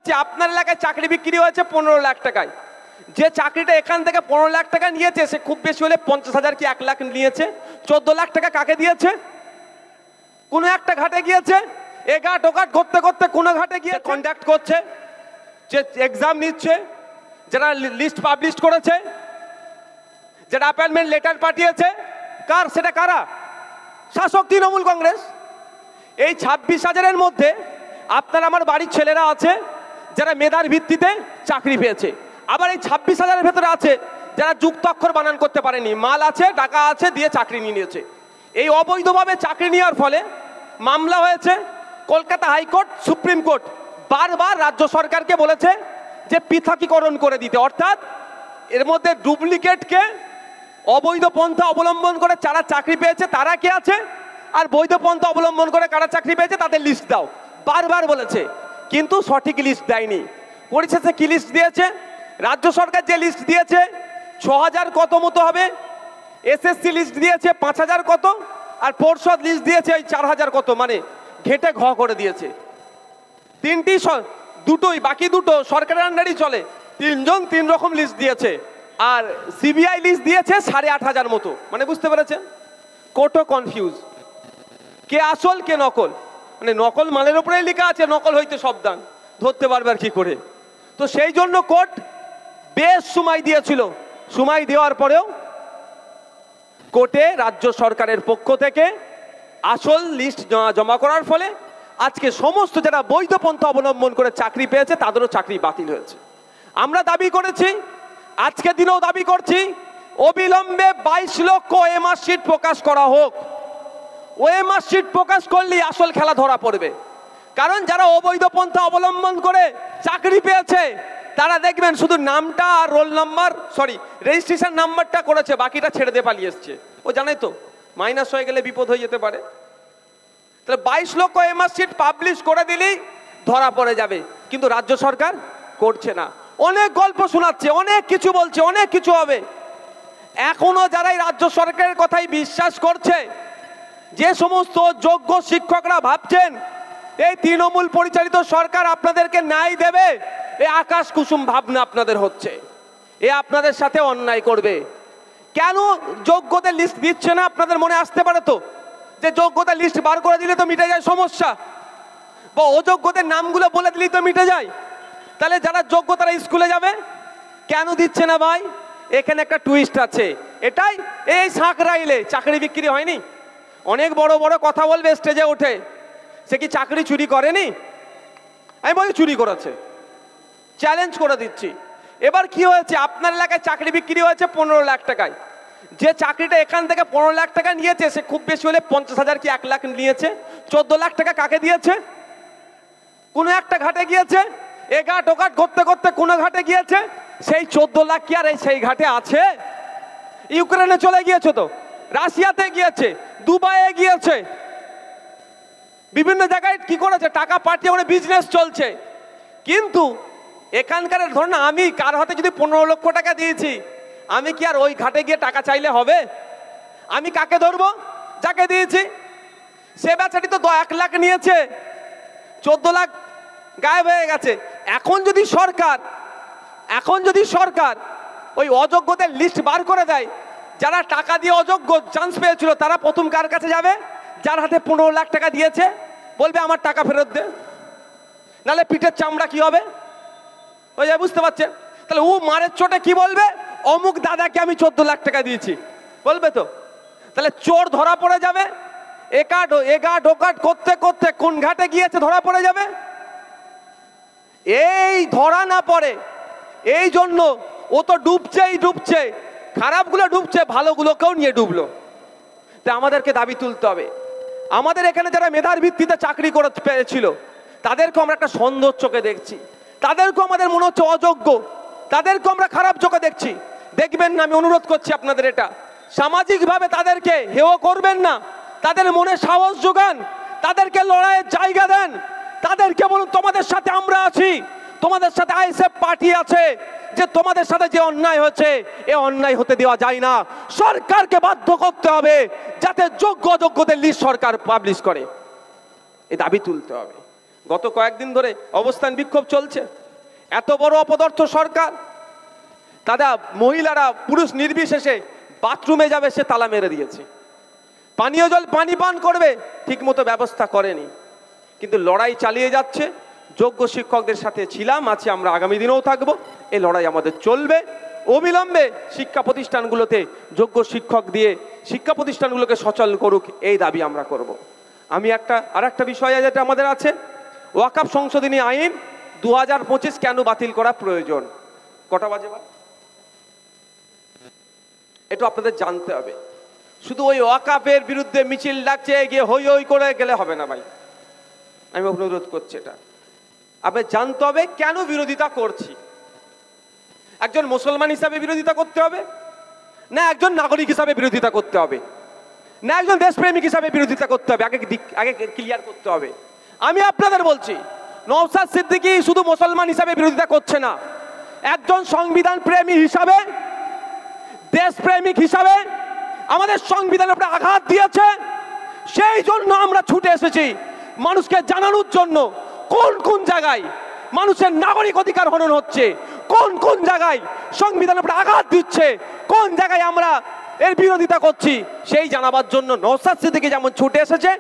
যে আপনার এলাকায় চাকরি বিক্রি হয়েছে 15 লাখ টাকায়, যে চাকরিটা এখান থেকে 15 লাখ টাকা নিয়েছে সে খুব বেশি হলে 50,000 কি 1 লাখ নিয়েছে। 14 লাখ টাকা কাকে দিয়েছে? কোনো একটা ঘাটে গিয়েছে, এ ঘাট ও ঘাট করতে করতে কোনো ঘাটে গিয়ে কন্ডাক্ট করছে, যে এক্সাম নিচ্ছে, যারা লিস্ট পাবলিশ করেছে, যারা অ্যাপয়েন্টমেন্ট লেটার পাঠিয়েছে, কার সেটা কারা? শাসক তৃণমূল কংগ্রেস। এই 26,000-এর মধ্যে আপনার আমার বাড়ির ছেলেরা আছে যারা মেধার ভিত্তিতে চাকরি পেয়েছে, আবার এই 26,000-এর ভেতরে আছে যারা যুক্তাক্ষর বানান করতে পারেনি, মাল আছে টাকা আছে দিয়ে চাকরি নিয়ে নিয়েছে। এই অবৈধভাবে চাকরি নেওয়ার ফলে মামলা হয়েছে। কলকাতা হাইকোর্ট, সুপ্রিম কোর্ট বারবার রাজ্য সরকারকে বলেছে যে পৃথকীকরণ করে দিতে, অর্থাৎ এর মধ্যে ডুপ্লিকেটকে অবৈধ পন্থা অবলম্বন করে যারা চাকরি পেয়েছে তারা কে আছে, আর বৈধ পন্থা অবলম্বন করে কারা চাকরি পেয়েছে তাদের লিস্ট দাও, বারবার বলেছে, কিন্তু সঠিক লিস্ট দেয়নি। পরিশেষে কি লিস্ট দিয়েছে? রাজ্য সরকার যে লিস্ট দিয়েছে 6,000 কত মতো হবে, এসএসসি লিস্ট দিয়েছে 5,000 কত, আর পর্ষদ লিস্ট দিয়েছে এই 4,000 কত, মানে ঘেটে ঘ করে দিয়েছে। দুটোই, বাকি দুটো সরকারের আন্ডারই চলে, 3 জন 3 রকম লিস্ট দিয়েছে, আর সিবিআই লিস্ট দিয়েছে 8,500 মতো। মানে বুঝতে পেরেছেন, কোর্টও কনফিউজ, কে আসল কে নকল। মানে নকল মালের উপরেই লেখা আছে নকল হইতে সাবধান, ধরতে পারবে আর কি করে। তো সেই জন্য কোর্ট বেশ সময় দিয়েছিল, সময় দেওয়ার পরেও কোর্টে রাজ্য সরকারের পক্ষ থেকে আসল লিস্ট জমা করার ফলে আজকে সমস্ত যারা বৈধ পন্থা অবলম্বন করে চাকরি পেয়েছে তাদেরও চাকরি বাতিল হয়েছে। আমরা দাবি করেছি, আজকে দিনেও দাবি করছি, অবিলম্বে 22 লক্ষ ওএমআর শিট প্রকাশ করা হোক। ওএমআর শিট প্রকাশ করলেই আসল খেলা ধরা পড়বে। কারণ যারা অবৈধ পন্থা অবলম্বন করে চাকরি পেয়েছে তারা দেখবেন শুধু নামটা আর রোল নাম্বার, রেজিস্ট্রেশন নাম্বারটা করেছে, বাকিটা ছেড়ে দিয়ে পালিয়ে এসছে। ও জানে তো মাইনাস হয়ে গেলে বিপদ হয়ে যেতে পারে। তাহলে 22 লক্ষ ওএমআর শিট পাবলিশ করে দিলেই ধরা পড়ে যাবে, কিন্তু রাজ্য সরকার করছে না। অনেক গল্প শোনাচ্ছে, অনেক কিছু বলছে, অনেক কিছু হবে। এখনো যারা রাজ্য সরকারের কথাই বিশ্বাস করছে, যে সমস্ত যোগ্য শিক্ষকরা ভাবছেন এই তৃণমূল পরিচালিত সরকার আপনাদেরকে ন্যায় দেবে, এই আকাশ কুসুম ভাবনা আপনাদের হচ্ছে, এ আপনাদের সাথে অন্যায় করবে। কেন যোগ্যদের লিস্ট দিচ্ছে না আপনাদের মনে আসতে পারে তো, যে যোগ্যতার লিস্ট বার করে দিলে তো মিটে যায় সমস্যা, বা অযোগ্যদের নামগুলো বলে দিলেই তো মিটে যায়। তাহলে যারা যোগ্য তারা স্কুলে যাবে, কেন দিচ্ছে না ভাই? এখানে একটা টুইস্ট আছে, এটাই এই সাঁকরাইলে চাকরি বিক্রি হয়নি। অনেক বড় বড় কথা বলবে স্টেজে উঠে, সে কি চাকরি চুরি করেনি? আমি বলি চুরি করেছে, চ্যালেঞ্জ করে দিচ্ছি। এবার কি হয়েছে, আপনার এলাকায় চাকরি বিক্রি হয়েছে 15 লাখ টাকায়, যে চাকরিটা এখান থেকে 15 লাখ টাকা নিয়েছে সে খুব বেশি হলে 50,000 কি 1 লাখ নিয়েছে। 14 লাখ টাকা কাকে দিয়েছে? কোনো একটা ঘাটে গিয়েছে, এ ঘাট ও ঘাট করতে করতে কোনো ঘাটে গিয়েছে, সেই 14 লাখ কি আর সেই ঘাটে আছে? ইউক্রেনে চলে গিয়েছে, তো রাশিয়াতে গিয়েছে, দুবাইয়ে গিয়েছে, বিভিন্ন জায়গায় কি করেছে, টাকা পাঠিয়ে ওখানে বিজনেস চলছে। কিন্তু এখানকার ধরুন আমি কার হাতে যদি 15 লক্ষ টাকা দিয়েছি, আমি কি আর ওই ঘাটে গিয়ে টাকা চাইলে হবে? আমি কাকে ধরবো? যাকে দিয়েছি। সে বেচারি তো 1 লাখ নিয়েছে, 14 লাখ গায়েব হয়ে গেছে। এখন যদি সরকার ওই অযোগ্যদের লিস্ট বার করে দেয়, যারা টাকা দিয়ে অযোগ্য চান্স পেয়েছিল তারা প্রথম কার কাছে যাবে? যার হাতে 15 লাখ টাকা দিয়েছে, বলবে আমার টাকা ফেরত দে, নাহলে পিঠের চামড়া কি হবে? ওই যে বুঝতে পারছেন, তাহলে ও মারের চোটে কি বলবে? অমুক দাদাকে আমি 14 লাখ টাকা দিয়েছি বলবে তো। তাহলে চোর ধরা পড়ে যাবে, এঘাট ওঘাট করতে করতে কোন ঘাটে গিয়েছে ধরা পড়ে যাবে। এই ধরা না পড়ে, এই জন্য ও তো ডুবছে, খারাপগুলো ডুবছে, ভালোগুলোকেও নিয়ে ডুবলো। তাই আমাদেরকে দাবি তুলতে হবে, আমাদের এখানে যারা মেধার ভিত্তিতে চাকরি করে পেয়েছিল তাদেরকে আমরা একটা সন্দেহ চোখে দেখছি, তাদেরকেও আমাদের মনে হচ্ছে অযোগ্য, তাদেরকেও আমরা খারাপ চোখে দেখছি। দেখবেন না, আমি অনুরোধ করছি আপনাদের, এটা সামাজিকভাবে তাদেরকে হেয় করবেন না, তাদের মনে সাহস যোগান, তাদেরকে লড়াইয়ের জায়গা দেন, তাদেরকে বলুন তোমাদের সাথে আমরা আছি, তোমাদের সাথে আইএসএফ পার্টি আছে, যে তোমাদের সাথে যে অন্যায় হচ্ছে এ অন্যায় হতে দেওয়া যায় না। সরকারকে বাধ্য করতে হবে যাতে যোগ্য অযোগ্যদের লিস্ট সরকার পাবলিশ করে, এই দাবি তুলতে হবে। গত কয়েকদিন ধরে অবস্থান বিক্ষোভ চলছে। এত বড় অপদার্থ সরকার, তারা মহিলারা পুরুষ নির্বিশেষে বাথরুমে যাবে সে তালা মেরে দিয়েছে, পানীয় জল পানি পান করবে ঠিকমতো ব্যবস্থা করেনি, কিন্তু লড়াই চালিয়ে যাচ্ছে। যোগ্য শিক্ষকদের সাথে ছিলাম, আছি, আমরা আগামী দিনেও থাকবো। এই লড়াই আমাদের চলবে। অবিলম্বে শিক্ষা প্রতিষ্ঠানগুলোতে যোগ্য শিক্ষক দিয়ে শিক্ষা প্রতিষ্ঠানগুলোকে সচল করুক, এই দাবি আমরা করব। আমি আর একটা বিষয় যেটা আমাদের আছে, ওয়াকফ সংশোধনী আইন 2025 কেন বাতিল করা প্রয়োজন? কটা বাজে বা একটু আপনাদের জানতে হবে। শুধু ওই ওয়াকফের বিরুদ্ধে মিছিল ডাকছে, গিয়ে হই হই করে গেলে হবে না ভাই, আমি অনুরোধ করছি। এটা আপনি জানতে হবে কেন বিরোধিতা করছি। একজন মুসলমান হিসাবে বিরোধিতা করতে হবে, না একজন নাগরিক হিসাবে বিরোধিতা করতে হবে, না একজন দেশপ্রেমিক হিসাবে বিরোধিতা করতে হবে, আগে ক্লিয়ার করতে হবে। আমি আপনাদের বলছি, নওশাদ সিদ্দিকী শুধু মুসলমান হিসাবে বিরোধিতা করছে না, একজন সংবিধান প্রেমী হিসাবে, দেশপ্রেমিক হিসাবে আমাদের সংবিধানের উপরে আঘাত দিয়েছে। সেই জন্য আমরা ছুটে এসেছি মানুষকে জানানোর জন্য কোন কোন জায়গায় মানুষের নাগরিক অধিকার হনন হচ্ছে, কোন কোন জায়গায় সংবিধানের উপরে আঘাত দিচ্ছে, কোন জায়গায় আমরা এর বিরোধিতা করছি, সেই জানাবার জন্য নওশাদ সিদ্দিকী যেমন ছুটে এসেছে,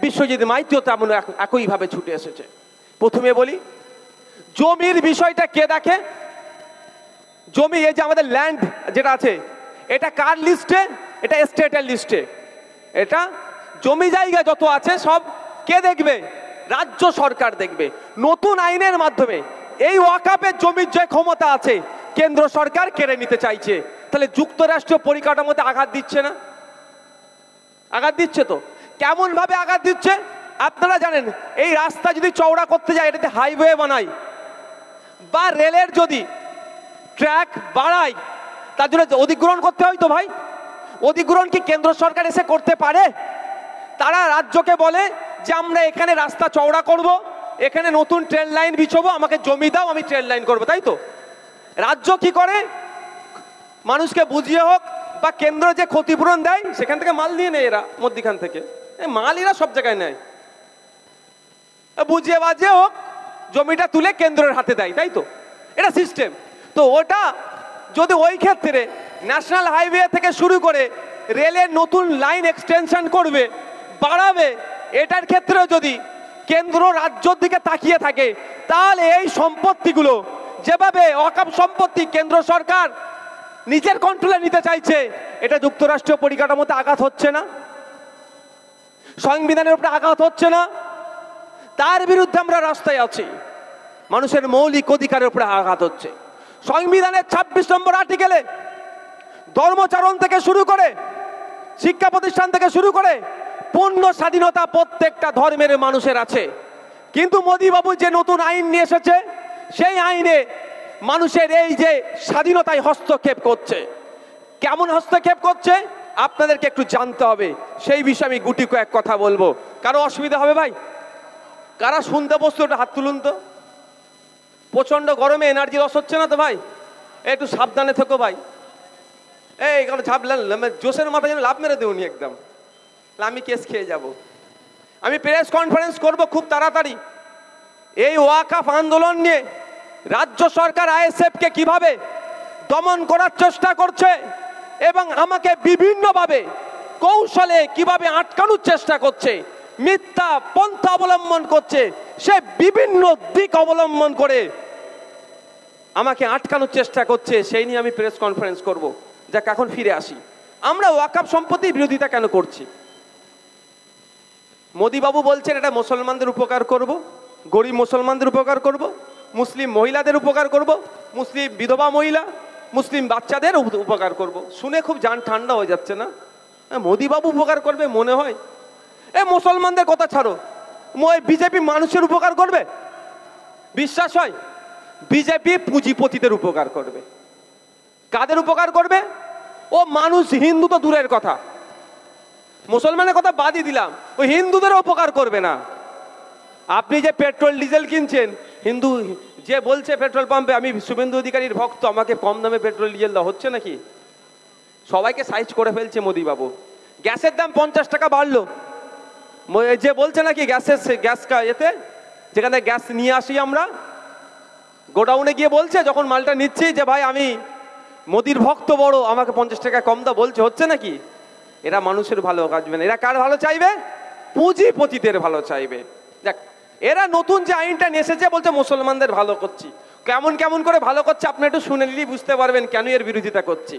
বিশ্বজিৎ মাইতিও তেমন একইভাবে ছুটে এসেছে। প্রথমে বলি, জমির বিষয়টা কে দেখে? জমি, এই যে আমাদের ল্যান্ড যেটা আছে, এটা কার লিস্টে? এটা স্টেটের লিস্টে। এটা জমি জায়গা যত আছে সব কে দেখবে? রাজ্য সরকার দেখবে। নতুন আইনের মাধ্যমে এই ওয়াকফের জমির যে ক্ষমতা আছে কেন্দ্র সরকার কেড়ে নিতে চাইছে। তাহলে যুক্তরাষ্ট্রীয় পরিকাঠামোতে আঘাত দিচ্ছে না? আঘাত দিচ্ছে তো। কেমন ভাবে আঘাত দিচ্ছে আপনারা জানেন? এই রাস্তা যদি চওড়া করতে যায়, এটাতে হাইওয়ে বানাই বা রেলের যদি ট্র্যাক বাড়াই, তার জন্য অধিগ্রহণ করতে হয় তো ভাই। অধিগ্রহণ কি কেন্দ্র সরকার এসে করতে পারে? তারা রাজ্যকে বলে যে আমরা এখানে রাস্তা চওড়া করব, এখানে নতুন ট্রেন লাইন বিছবো, আমাকে জমি দাও, আমি ট্রেন লাইন করবো, তাই তো? রাজ্য কি করে? মানুষকে বুঝিয়ে হোক বা কেন্দ্র যে ক্ষতিপূরণ দেয় সেখান থেকে মাল নিয়ে নেয় এরা, মধ্যিখান থেকে মাল এরা সব জায়গায় নেয়, বুঝিয়ে বাজিয়ে হোক জমিটা তুলে কেন্দ্রের হাতে দেয়, তাই তো? এটা সিস্টেম। তো ওটা যদি ওই ক্ষেত্রে ন্যাশনাল হাইওয়ে থেকে শুরু করে রেলের নতুন লাইন এক্সটেনশন করবে, বাড়াবে, এটার ক্ষেত্রেও যদি কেন্দ্র রাজ্যের দিকে তাকিয়ে থাকে, তাহলে এই সম্পত্তিগুলো যেভাবে ওয়াকফ সম্পত্তি কেন্দ্র সরকার নিজের কন্ট্রোলে নিতে চাইছে, এটা যুক্তরাষ্ট্রীয় পরিকাঠামোতে আঘাত হচ্ছে না? সংবিধানের উপরে আঘাত হচ্ছে না? তার বিরুদ্ধে আমরা রাস্তায় আছি। মানুষের মৌলিক অধিকারের উপরে আঘাত হচ্ছে। সংবিধানের 26 নম্বর আর্টিকেলে ধর্মচারণ থেকে শুরু করে শিক্ষা প্রতিষ্ঠান থেকে শুরু করে পূর্ণ স্বাধীনতা প্রত্যেকটা ধর্মের মানুষের আছে। কিন্তু মোদি বাবু যে নতুন আইন নিয়ে এসেছে, সেই আইনে মানুষের এই যে স্বাধীনতায় হস্তক্ষেপ করছে। কেমন হস্তক্ষেপ করছে আপনাদেরকে একটু জানতে হবে। সেই বিষয়ে আমি গুটি কয়েক কথা বলবো। কারো অসুবিধা হবে ভাই? কারা শুনতে বসতো ওটা হাত তুলুন তো। প্রচন্ড গরমে এনার্জি লস হচ্ছে না তো ভাই? একটু সাবধানে থেকো ভাই। এই কারণ ঝাপলেন জোশের মাথায় যেন লাভ মেরে দেউনি একদম, আমি কেস খেয়ে যাব। আমি প্রেস কনফারেন্স করব খুব তাড়াতাড়ি। এই ওয়াকফ আন্দোলন নিয়ে রাজ্য সরকার আইএসএফকে কিভাবে দমন করার চেষ্টা করছে এবং আমাকে বিভিন্নভাবে কৌশলে কিভাবে আটকানোর চেষ্টা করছে, মিথ্যা পন্থা অবলম্বন করছে, সে বিভিন্ন দিক অবলম্বন করে আমাকে আটকানোর চেষ্টা করছে, সেই নিয়ে আমি প্রেস কনফারেন্স করব। যাক, এখন ফিরে আসি। আমরা ওয়াকফ সম্পত্তির বিরোধিতা কেন করছি? মোদি বাবু বলছেন এটা মুসলমানদের উপকার করব, গরিব মুসলমানদের উপকার করব, মুসলিম মহিলাদের উপকার করব, মুসলিম বিধবা মহিলা, মুসলিম বাচ্চাদের উপকার করব। শুনে খুব জান ঠান্ডা হয়ে যাচ্ছে না? মোদি বাবু উপকার করবে মনে হয়? এ মুসলমানদের কথা ছাড়ো, বিজেপি মানুষের উপকার করবে? বিশ্বাস হয়? বিজেপি পুঁজিপতিদের উপকার করবে। কাদের উপকার করবে? ও মানুষ, হিন্দু তো দূরের কথা, মুসলমানের কথা বাদই দিলাম, ওই হিন্দুদের উপকার করবে না। আপনি যে পেট্রোল ডিজেল কিনছেন, হিন্দু যে বলছে পেট্রোল পাম্পে আমি শুভেন্দু অধিকারীর ভক্ত, আমাকে কম দামে পেট্রোল ডিজেল দেওয়া হচ্ছে নাকি? সবাইকে সাইজ করে ফেলছে মোদি বাবু। গ্যাসের দাম 50 টাকা বাড়লো, যে বলছে নাকি গ্যাস এতে যেখানে গ্যাস নিয়ে আসি আমরা, গোডাউনে গিয়ে বলছে যখন মালটা নিচ্ছি যে ভাই আমি মোদির ভক্ত বড়, আমাকে 50 টাকা কম দাও, বলছে হচ্ছে নাকি? এরা মানুষের ভালো কাজবে না, এরা কার ভালো চাইবে? পুঁজিপতিদের ভালো চাইবে। দেখ, এরা নতুন যে আইনটা নিয়ে এসেছে বলছে মুসলমানদের ভালো করছি। কেমন কেমন করে ভালো করছে আপনি একটু শুনে নিলেই বুঝতে পারবেন কেন এর বিরোধিতা করছি।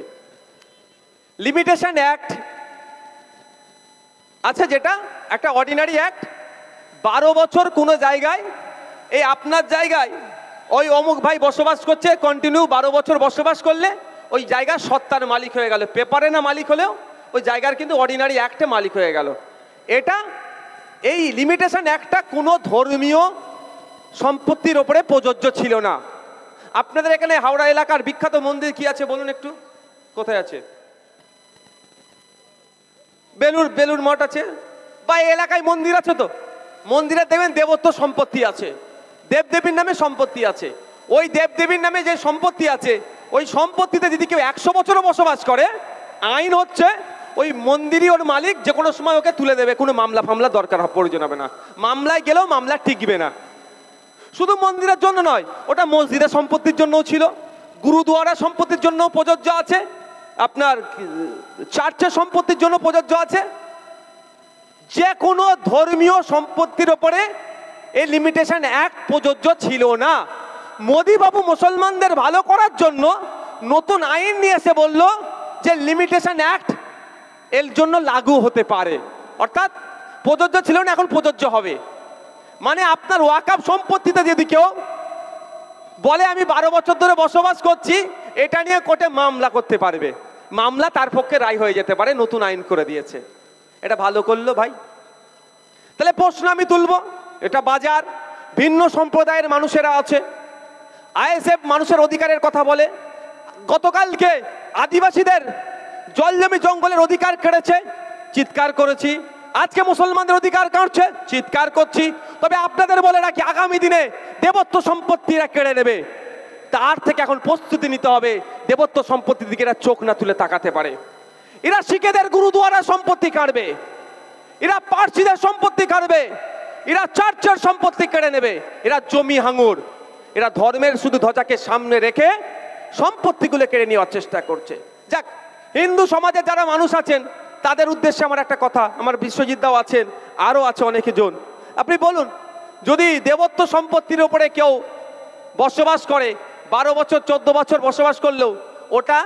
লিমিটেশন অ্যাক্ট আচ্ছা, যেটা একটা অর্ডিনারি অ্যাক্ট, 12 বছর কোনো জায়গায়, এই আপনার জায়গায় ওই অমুক ভাই বসবাস করছে, কন্টিনিউ 12 বছর বসবাস করলে ওই জায়গার সত্তার মালিক হয়ে গেল, পেপারে না মালিক হলেও ওই জায়গার কিন্তু অর্ডিনারি অ্যাক্টে মালিক হয়ে গেল। এটা এই লিমিটেশন অ্যাক্টটা কোনো ধর্মীয় সম্পত্তির ওপরে প্রযোজ্য ছিল না। আপনাদের এখানে হাওড়া এলাকার বিখ্যাত মন্দির কি আছে বলুন একটু? কোথায় আছে? বেলুর মঠ আছে, বা এই এলাকায় মন্দির আছে, তো মন্দিরে দেখবেন দেবত্ব সম্পত্তি আছে, দেবদেবীর নামে সম্পত্তি আছে। ওই দেবদেবীর নামে যে সম্পত্তি আছে, ওই সম্পত্তিতে যদি কেউ 100 বছরও বসবাস করে, আইন হচ্ছে ওই মন্দিরই ওর মালিক, যে কোনো সময় ওকে তুলে দেবে, কোনো মামলা ফামলা দরকার প্রয়োজন হবে না, মামলায় গেলেও মামলা টিকবে না। শুধু মন্দিরের জন্য নয়, ওটা মসজিদের সম্পত্তির জন্যও ছিল, গুরুদুয়ারা সম্পত্তির জন্য প্রযোজ্য আছে, আপনার চার্চের সম্পত্তির জন্য প্রযোজ্য আছে। যে কোনো ধর্মীয় সম্পত্তির ওপরে এই লিমিটেশন অ্যাক্ট প্রযোজ্য ছিল না। মোদি বাবু মুসলমানদের ভালো করার জন্য নতুন আইন নিয়ে এসে বলল যে লিমিটেশন অ্যাক্ট এর জন্য লাগু হতে পারে, অর্থাৎ প্রযোজ্য ছিল না, এখন প্রযোজ্য হবে। মানে আপনার ওয়াকফ সম্পত্তিতে যদি কেউ বলে আমি 12 বছর ধরে বসবাস করছি, এটা নিয়ে কোর্টে মামলা করতে পারবে, মামলা তার পক্ষে রায় হয়ে যেতে পারে, নতুন আইন করে দিয়েছে। এটা ভালো করলো ভাই। তাহলে প্রশ্ন আমি তুলব, এটা বাজার, ভিন্ন সম্প্রদায়ের মানুষেরা আছে, আইএসএফ মানুষের অধিকারের কথা বলে, গতকালকে আদিবাসীদের জল জমি জঙ্গলের অধিকার কেড়েছে, চিৎকার করেছি, আজকে মুসলমানদের অধিকার কাটছে, চিৎকার করছি। তবে আপনাদের বলে রাখি, আগামী দিনে দেবত্ব সম্পত্তিরা কেড়ে নেবে, তার থেকে এখন প্রস্তুতি নিতে হবে, দেবত্ব সম্পত্তির দিকে এরা চোখ না তুলে তাকাতে পারে। এরা শিখেদের গুরুদুয়ারা সম্পত্তি কাটবে, এরা পার্সিদের সম্পত্তি কাটবে, এরা চার্চের সম্পত্তি কেড়ে নেবে, এরা জমি হাঙুর, এরা ধর্মের শুধু ধ্বজাকে সামনে রেখে সম্পত্তিগুলো কেড়ে নেওয়ার চেষ্টা করছে। যাক, হিন্দু সমাজে যারা মানুষ আছেন তাদের উদ্দেশ্যে আমার একটা কথা, আমার বিশ্বজিৎ দাও আছেন, আরও আছে অনেকে জন, আপনি বলুন, যদি দেবত্ব সম্পত্তির উপরে কেউ বসবাস করে, 12 বছর 14 বছর বসবাস করলেও ওটা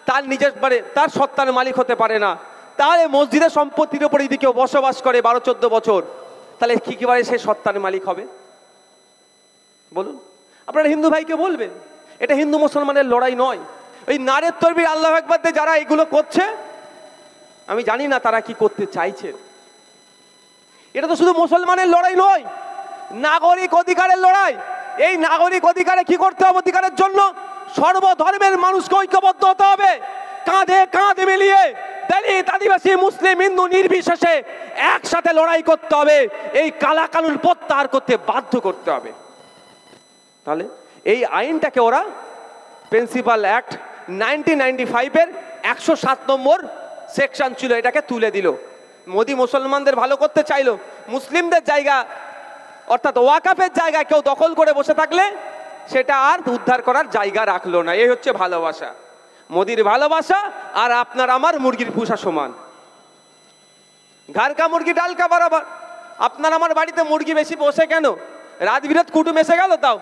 তার নিজের মানে তার সত্তার মালিক হতে পারে না, তাহলে মসজিদের সম্পত্তির উপরে যদি কেউ বসবাস করে 12-14 বছর, তাহলে কি কিভাবে সে সত্তার মালিক হবে বলুন? আপনারা হিন্দু ভাইকে বলবেন, এটা হিন্দু মুসলমানের লড়াই নয়। ওই নারের তরবির আল্লাহু আকবার দিয়ে যারা এগুলো করছে, আমি জানি না তারা কি করতে চাইছে। এটা তো শুধু মুসলমানের লড়াই নয়, নাগরিক অধিকারের লড়াই। এই নাগরিক অধিকারে কি করতে হবে? অধিকারের জন্য সর্বধর্মের মানুষকে ঐক্যবদ্ধ হতে হবে, কাঁধে কাঁধ মিলিয়ে দলিত, আদিবাসী, মুসলিম, হিন্দু নির্বিশেষে একসাথে লড়াই করতে হবে, এই কালা কানুন প্রত্যাহার করতে বাধ্য করতে হবে। তাহলে এই আইনটাকে ওরা প্রিন্সিপাল অ্যাক্ট 1995-এর 107 নম্বর সেকশন ছিল, এটাকে তুলে দিল। মোদি মুসলমানদের ভালো করতে চাইলো, মুসলিমদের জায়গা অর্থাৎ ওয়াকফের জায়গা কেউ দখল করে বসে থাকলে সেটা আর উদ্ধার করার জায়গা রাখলো না। এই হচ্ছে ভালোবাসা, মোদির ভালোবাসা। আর আপনার আমার মুরগির পুষা সমান, ঘাড়কা মুরগি ডালকা বরাবর। আপনার আমার বাড়িতে মুরগি বেশি বসে কেন? রাত বিরাত কুটুম এসে গেল, তাও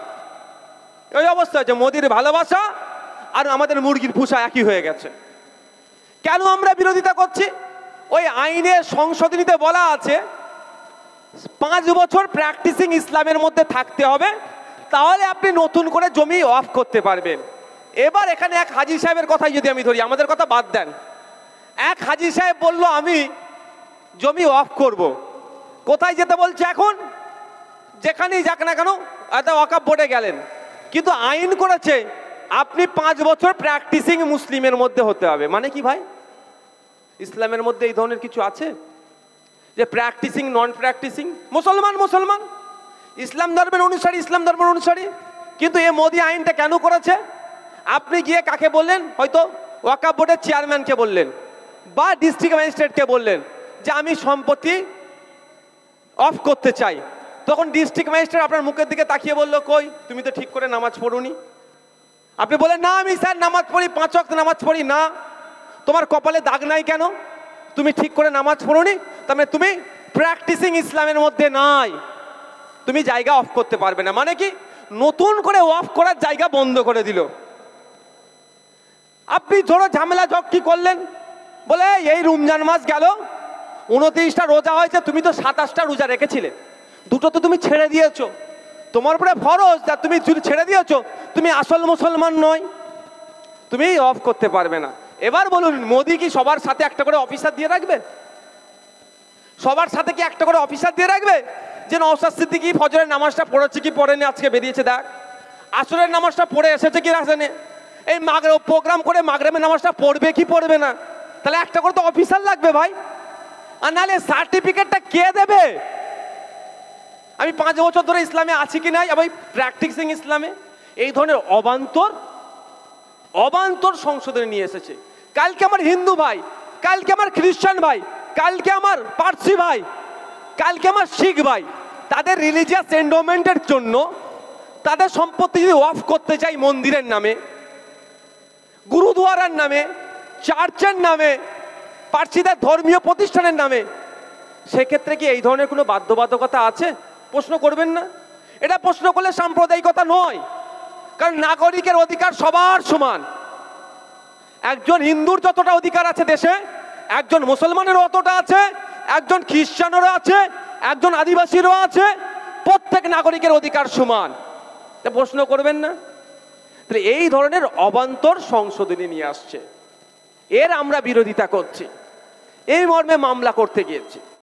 ওই অবস্থা হচ্ছে। মোদির ভালোবাসা আর আমাদের মুরগির পুষা একই হয়ে গেছে। কেন আমরা বিরোধিতা করছি? ওই আইনের সংশোধনীতে বলা আছে 5 বছর প্র্যাকটিসিং ইসলামের মধ্যে থাকতে হবে, তাহলে আপনি নতুন করে জমি অফ করতে পারবেন। এবার এখানে এক হাজি সাহেবের কথাই যদি আমি ধরি, আমাদের কথা বাদ দেন, এক হাজি সাহেব বলল আমি জমি অফ করব। কোথায় যেতে বলছে এখন? যেখানেই যাক না কেন, ওয়াকফ বোর্ডে গেলেন, কিন্তু আইন করেছে আপনি 5 বছর প্র্যাকটিসিং মুসলিমের মধ্যে হতে হবে। মানে কি ভাই, ইসলামের মধ্যে এই ধরনের কিছু আছে যে প্র্যাকটিসিং নন প্র্যাকটিসিং? মুসলমান মুসলমান, ইসলাম ধর্মের অনুসারী ইসলাম ধর্মের অনুসারী। কিন্তু এই মোদি আইনটা কেন করেছে? আপনি গিয়ে কাকে বললেন? হয়তো ওয়াকফ বোর্ডের চেয়ারম্যানকে বললেন বা ডিস্ট্রিক্ট ম্যাজিস্ট্রেটকে বললেন যে আমি সম্পত্তি অফ করতে চাই, তখন ডিস্ট্রিক্ট ম্যাজিস্ট্রেট আপনার মুখের দিকে তাকিয়ে বললো, কই তুমি তো ঠিক করে নামাজ পড়োনি। আপনি বলেন, না আমি স্যার নামাজ পড়ি, 5 ওয়াক্ত নামাজ পড়ি। না, তোমার কপালে দাগ নাই কেন? তুমি ঠিক করে নামাজ পড়োনি, তার মানে তুমি প্র্যাকটিসিং ইসলামের মধ্যে নাই, তুমি জায়গা অফ করতে পারবে না। মানে কি, নতুন করে অফ করার জায়গা বন্ধ করে দিল। আপনি ধরো ঝামেলা জগ কি করলেন, বলে এই রমজান মাস গেল, 29টা রোজা হয়েছে, তুমি তো 27টা রোজা রেখেছিলে, দুটো তো তুমি ছেড়ে দিয়েছো, তোমার উপরে ফরজ, তা তুমি ছেড়ে দিয়েছো, তুমি আসল মুসলমান নয়, তুমি অফ করতে পারবে না। এবার বলুন, মোদি কি সবার সাথে একটা করে অফিসার দিয়ে রাখবে? সবার সাথে কি একটা করে অফিসার দিয়ে রাখবে যে নওশাদ সিদ্দিকী ফজরের নামাজটা পড়েছে কি পড়েনি, আজকে বেরিয়েছে দেখ, আসরের নামাজটা পড়ে এসেছে কি আসেনি, এই মাগরিব প্রোগ্রাম করে মাগরিবের নামাজটা পড়বে কি পড়বে না, তাহলে একটা করে তো অফিসার লাগবে ভাই। আর নাহলে সার্টিফিকেটটা কে দেবে? আমি 5 বছর ধরে ইসলামে আছি কি নাই, আমি প্র্যাকটিসিং ইসলামে, এই ধরনের অবান্তর সংশোধনী নিয়ে এসেছে। কালকে আমার হিন্দু ভাই, কালকে আমার খ্রিস্টান ভাই, কালকে আমার পার্সি ভাই, কালকে আমার শিখ ভাই, তাদের রিলিজিয়াস এন্ডোমেন্টের জন্য তাদের সম্পত্তি যদি অফ করতে চাই মন্দিরের নামে, গুরুদুয়ারার নামে, চার্চের নামে, পার্সিদের ধর্মীয় প্রতিষ্ঠানের নামে, সেক্ষেত্রে কি এই ধরনের কোনো বাধ্যবাধকতা আছে? প্রশ্ন করবেন না? এটা প্রশ্ন করলে সাম্প্রদায়িকতা নয়, কারণ নাগরিকের অধিকার সবার সমান। একজন হিন্দুর যতটা অধিকার আছে দেশে, একজন মুসলমানেরও অতটা আছে, একজন খ্রিস্টানেরও আছে, একজন আদিবাসীরও আছে, প্রত্যেক নাগরিকের অধিকার সমান। প্রশ্ন করবেন না? তাহলে এই ধরনের অবান্তর সংশোধনী নিয়ে আসছে, এর আমরা বিরোধিতা করছি, এই মর্মে মামলা করতে গিয়েছি।